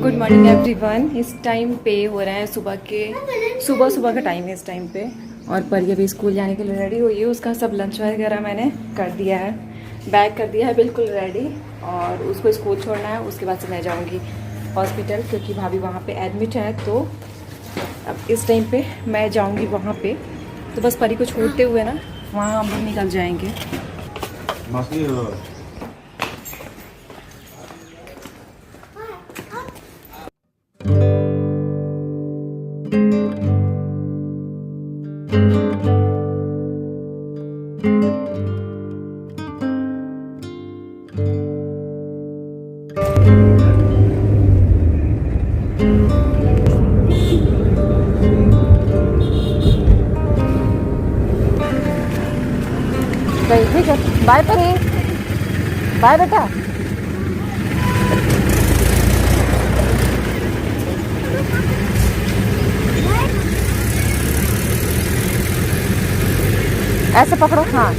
Good morning everyone. इस time पे हो रहा है सुबह का टाइम है इस टाइम पे। और परी अभी स्कूल जाने के लिए रेडी हुई है। उसका सब लंच वगैरह मैंने कर दिया है, बैग कर दिया है बिल्कुल रेडी। और उसको स्कूल छोड़ना है, उसके बाद से मैं जाऊंगी हॉस्पिटल क्योंकि भाभी वहाँ पे एडमिट है। तो अब इस टाइम पे मैं जाऊंगी वहाँ पे। तो बस परी को छोड़ते हुए ना वहाँ हम लोग निकल जाएंगे। ठीक है, बाय परी, बाय बेटा। ऐसे पकड़ो, हाँ।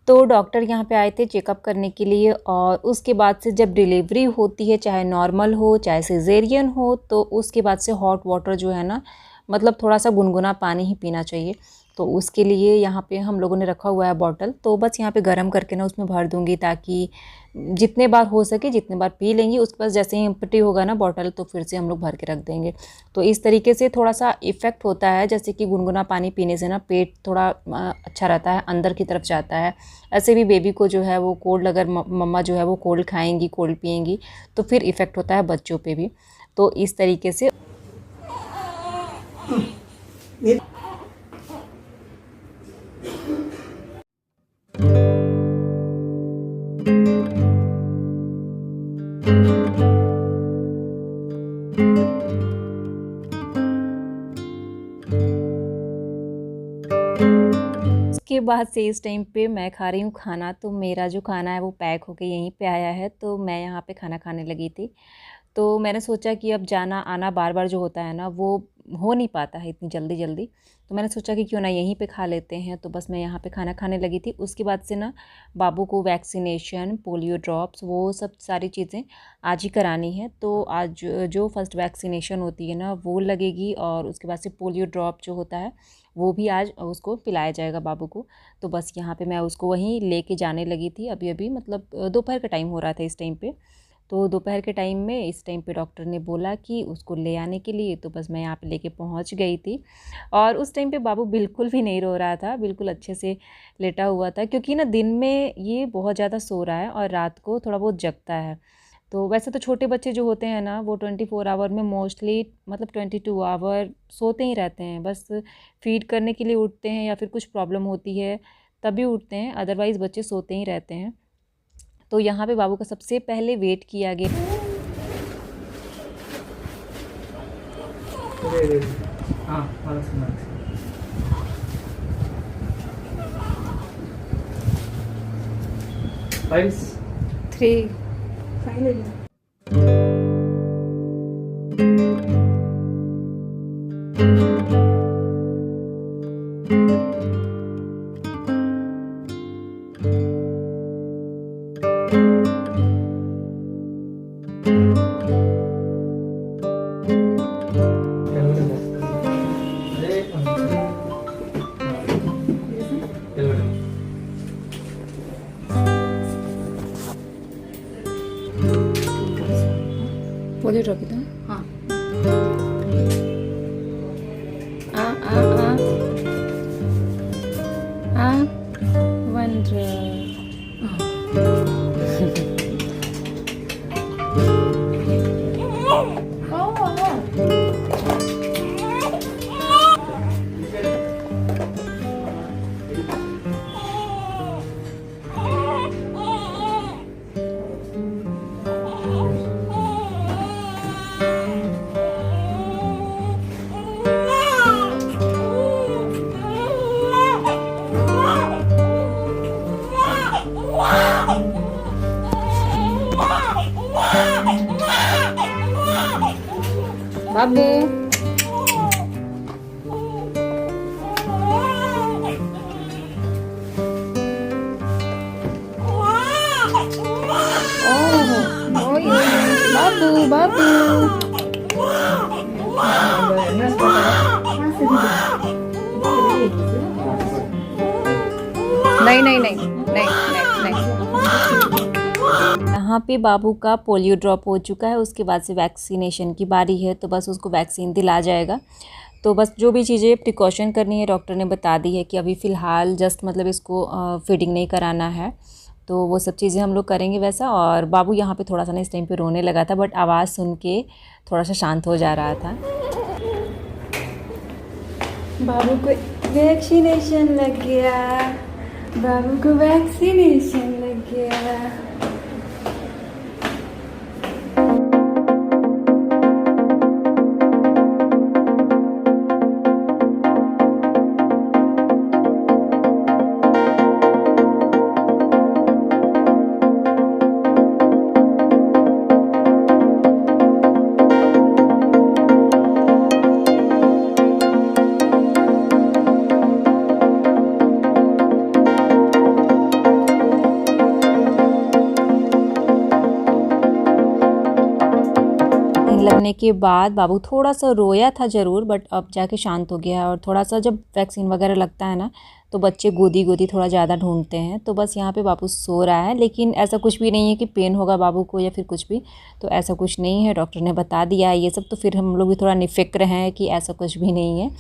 तो डॉक्टर यहाँ पे आए थे चेकअप करने के लिए। और उसके बाद से जब डिलीवरी होती है, चाहे नॉर्मल हो चाहे सिजेरियन हो, तो उसके बाद से हॉट वाटर जो है ना, मतलब थोड़ा सा गुनगुना पानी ही पीना चाहिए। तो उसके लिए यहाँ पे हम लोगों ने रखा हुआ है बॉटल। तो बस यहाँ पे गर्म करके ना उसमें भर दूँगी, ताकि जितने बार हो सके जितने बार पी लेंगी। उसके बाद जैसे ही एम्प्टी होगा ना बॉटल, तो फिर से हम लोग भर के रख देंगे। तो इस तरीके से थोड़ा सा इफ़ेक्ट होता है, जैसे कि गुनगुना पानी पीने से ना पेट थोड़ा अच्छा रहता है, अंदर की तरफ जाता है। ऐसे भी बेबी को जो है वो कोल्ड, अगर मम्मा जो है वो कोल्ड खाएंगी, कोल्ड पिएंगी, तो फिर इफ़ेक्ट होता है बच्चों पे भी। तो इस तरीके से उसके बाद से इस टाइम पे मैं खा रही हूँ खाना। तो मेरा जो खाना है वो पैक होके यहीं पे आया है। तो मैं यहाँ पे खाना खाने लगी थी। तो मैंने सोचा कि अब जाना आना बार बार जो होता है ना, वो हो नहीं पाता है इतनी जल्दी जल्दी। तो मैंने सोचा कि क्यों ना यहीं पे खा लेते हैं। तो बस मैं यहाँ पे खाना खाने लगी थी। उसके बाद से ना बाबू को वैक्सीनेशन, पोलियो ड्रॉप्स, वो सब सारी चीज़ें आज ही करानी है। तो आज जो फर्स्ट वैक्सीनेशन होती है ना वो लगेगी, और उसके बाद से पोलियो ड्रॉप जो होता है वो भी आज उसको पिलाया जाएगा बाबू को। तो बस यहाँ पे मैं उसको वहीं लेके जाने लगी थी अभी अभी, मतलब दोपहर का टाइम हो रहा था इस टाइम पे। तो दोपहर के टाइम में इस टाइम पे डॉक्टर ने बोला कि उसको ले आने के लिए। तो बस मैं यहाँ पे लेके पहुँच गई थी। और उस टाइम पे बाबू बिल्कुल भी नहीं रो रहा था, बिल्कुल अच्छे से लेटा हुआ था। क्योंकि ना दिन में ये बहुत ज़्यादा सो रहा है और रात को थोड़ा बहुत जगता है। तो वैसे तो छोटे बच्चे जो होते हैं ना, वो 24 आवर में मोस्टली, मतलब 22 आवर सोते ही रहते हैं। बस फीड करने के लिए उठते हैं या फिर कुछ प्रॉब्लम होती है तभी उठते हैं, अदरवाइज़ बच्चे सोते ही रहते हैं। तो यहाँ पे बाबू का सबसे पहले वेट किया गया। हाँ, 3 फाइनली। पोलियो ड्रॉप था। हाँ, आ आ आ आ नहीं नहीं नहीं नहीं नहीं। यहाँ पे बाबू का पोलियो ड्रॉप हो चुका है, उसके बाद से वैक्सीनेशन की बारी है, तो बस उसको वैक्सीन दिला जाएगा। तो बस जो भी चीज़ें प्रिकॉशन करनी है डॉक्टर ने बता दी है कि अभी फ़िलहाल जस्ट मतलब इसको फीडिंग नहीं कराना है, तो वो सब चीज़ें हम लोग करेंगे वैसा। और बाबू यहाँ पे थोड़ा सा ना इस टाइम पे रोने लगा था, बट आवाज़ सुन के थोड़ा सा शांत हो जा रहा था। बाबू को वैक्सीनेशन लग गया, बाबू को वैक्सीनेशन लग गया। लगने के बाद बाबू थोड़ा सा रोया था ज़रूर, बट अब जाके शांत हो गया है। और थोड़ा सा जब वैक्सीन वगैरह लगता है ना, तो बच्चे गोदी गोदी थोड़ा ज़्यादा ढूंढते हैं। तो बस यहाँ पे बाबू सो रहा है, लेकिन ऐसा कुछ भी नहीं है कि पेन होगा बाबू को या फिर कुछ भी, तो ऐसा कुछ नहीं है। डॉक्टर ने बता दिया है ये सब, तो फिर हम लोग भी थोड़ा निफ़िक्र हैं कि ऐसा कुछ भी नहीं है।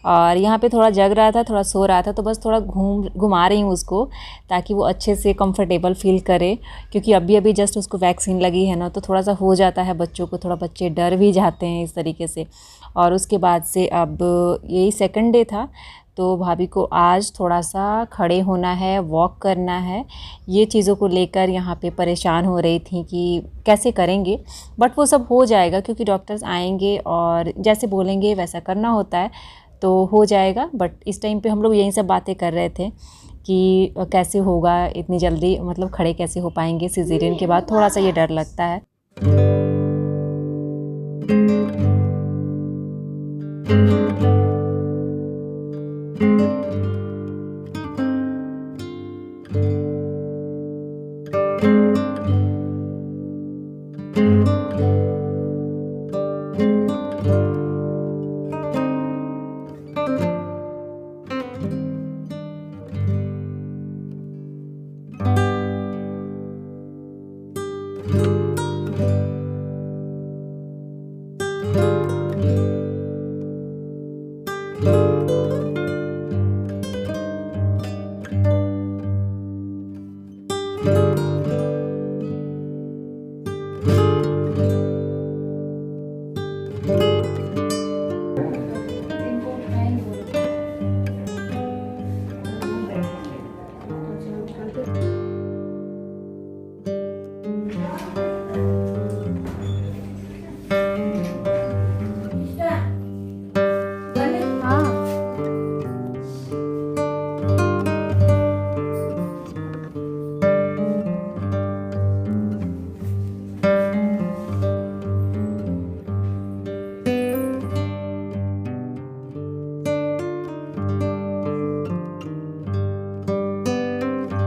और यहाँ पे थोड़ा जग रहा था, थोड़ा सो रहा था, तो बस थोड़ा घुमा रही हूँ उसको, ताकि वो अच्छे से कंफर्टेबल फील करे। क्योंकि अभी अभी जस्ट उसको वैक्सीन लगी है ना, तो थोड़ा सा हो जाता है बच्चों को, थोड़ा बच्चे डर भी जाते हैं इस तरीके से। और उसके बाद से अब यही सेकंड डे था, तो भाभी को आज थोड़ा सा खड़े होना है, वॉक करना है, ये चीज़ों को लेकर यहाँ पे परेशान हो रही थी कि कैसे करेंगे। बट वो सब हो जाएगा, क्योंकि डॉक्टर्स आएंगे और जैसे बोलेंगे वैसा करना होता है, तो हो जाएगा। बट इस टाइम पे हम लोग यही सब बातें कर रहे थे कि कैसे होगा इतनी जल्दी, मतलब खड़े कैसे हो पाएंगे सिजेरियन के बाद, थोड़ा सा ये डर लगता है।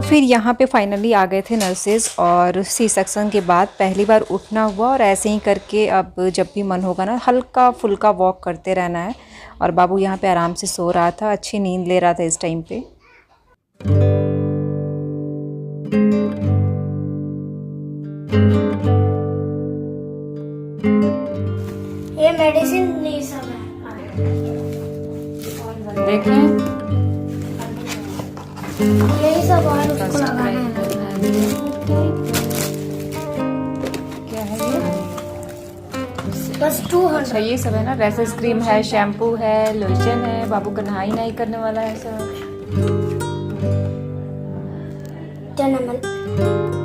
फिर यहाँ पे फाइनली आ गए थे नर्सेज, और सी सेक्शन के बाद पहली बार उठना हुआ। और ऐसे ही करके अब जब भी मन होगा ना, हल्का फुल्का वॉक करते रहना है। और बाबू यहाँ पे आराम से सो रहा था, अच्छी नींद ले रहा था इस टाइम पे। ये मेडिसिन नहीं सब है, देखें यही सब और उसको लगाना है। क्या है ये? बस 200। अच्छा ये सब है ना, रेसेस क्रीम है, शैम्पू है, लोशन है, बाबू का नहाई नहीं करने वाला है सब। जनमल